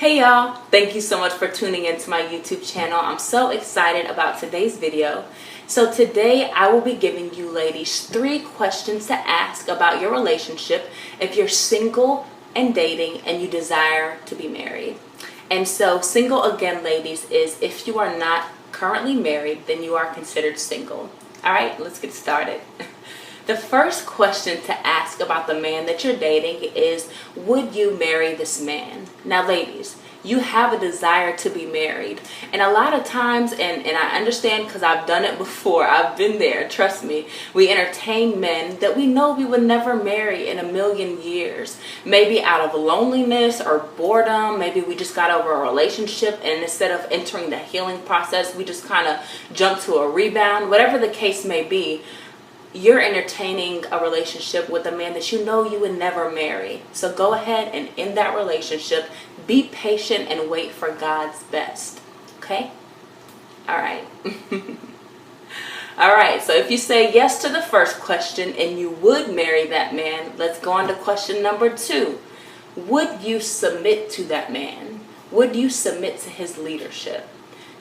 Hey y'all, thank you so much for tuning into my YouTube channel. I'm so excited about today's video. So today I will be giving you ladies 3 questions to ask about your relationship if you're single and dating and you desire to be married. And so single, again ladies, is if you are not currently married, then you are considered single. Alright, let's get started. The first question to ask about the man that you're dating is, would you marry this man? Now ladies, you have a desire to be married. And a lot of times, and I understand because I've done it before, I've been there, trust me, we entertain men that we know we would never marry in a million years. Maybe out of loneliness or boredom, maybe we just got over a relationship and instead of entering the healing process, we just kind of jumped to a rebound. Whatever the case may be, you're entertaining a relationship with a man that you know you would never marry. So go ahead and end that relationship. Be patient and wait for God's best. Okay? Alright. Alright, so if you say yes to the first question and you would marry that man, let's go on to question number 2. Would you submit to that man? Would you submit to his leadership?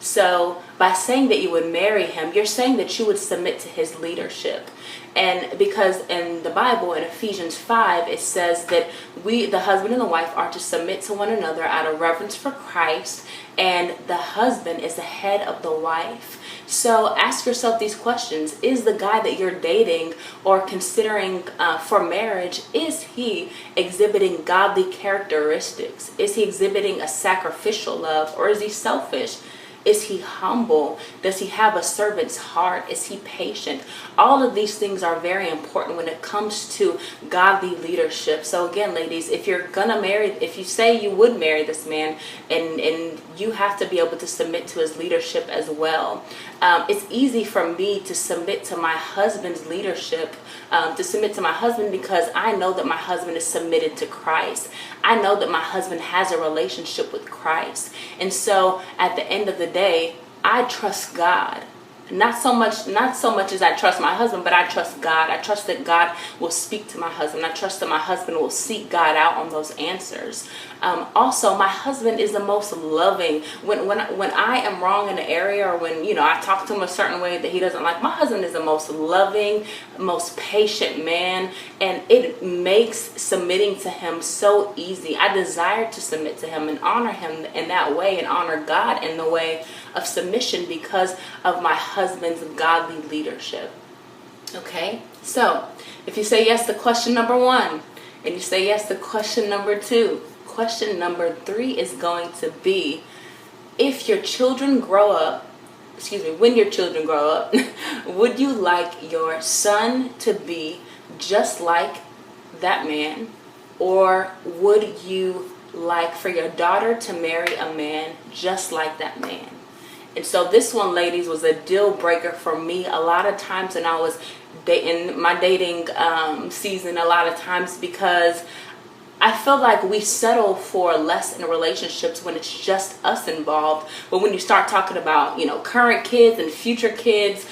So by saying that you would marry him, you're saying that you would submit to his leadership. And because in the Bible, in Ephesians 5, it says that we, the husband and the wife, are to submit to one another out of reverence for Christ, and the husband is the head of the wife. So ask yourself these questions. Is the guy that you're dating or considering for marriage, is he exhibiting godly characteristics? Is he exhibiting a sacrificial love, or is he selfish? Is he humble? Does he have a servant's heart? Is he patient? All of these things are very important when it comes to godly leadership. So again, ladies, if you're gonna marry, if you say you would marry this man, and you have to be able to submit to his leadership as well. It's easy for me to submit to my husband's leadership, because I know that my husband is submitted to Christ. I know that my husband has a relationship with Christ. And so at the end of the day, I trust God. Not so much as I trust my husband, but I trust God. I trust that God will speak to my husband. I trust that my husband will seek God out on those answers. Also, my husband is the most loving. When I am wrong in an area, or when I talk to him a certain way that he doesn't like, my husband is the most loving, most patient man, and it makes submitting to him so easy. I desire to submit to him and honor him in that way, and honor God in the way of submission because of my husband's godly leadership. Okay, so if you say yes to question number 1 and you say yes to question number 2, question number 3 is going to be, if your children grow up, when your children grow up, would you like your son to be just like that man, or would you like for your daughter to marry a man just like that man? And so this one, ladies, was a deal breaker for me a lot of times when I was in my dating season, a lot of times, because I feel like we settle for less in relationships when it's just us involved. But when you start talking about, current kids and future kids,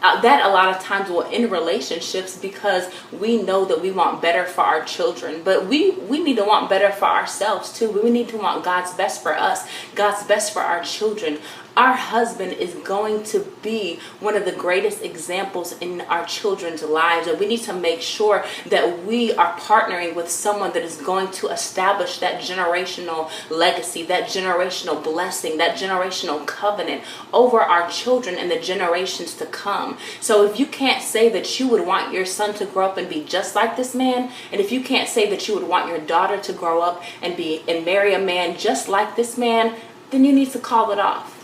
that a lot of times will end relationships because we know that we want better for our children. But we need to want better for ourselves too. We need to want God's best for us, God's best for our children. Our husband is going to be one of the greatest examples in our children's lives, and we need to make sure that we are partnering with someone that is going to establish that generational legacy, that generational blessing, that generational covenant over our children and the generations to come. So if you can't say that you would want your son to grow up and be just like this man, and if you can't say that you would want your daughter to grow up and marry a man just like this man, then you need to call it off.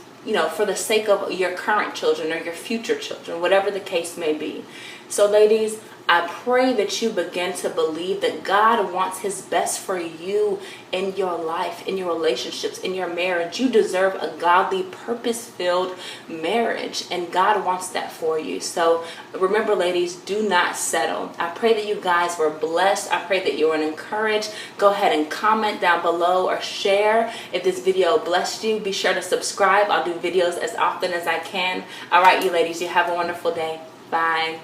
For the sake of your current children or your future children, whatever the case may be. So ladies, I pray that you begin to believe that God wants his best for you in your life, in your relationships, in your marriage. You deserve a godly, purpose-filled marriage, and God wants that for you. So remember, ladies, do not settle. I pray that you guys were blessed. I pray that you were encouraged. Go ahead and comment down below or share if this video blessed you. Be sure to subscribe. I'll do videos as often as I can. All right, you ladies, you have a wonderful day. Bye.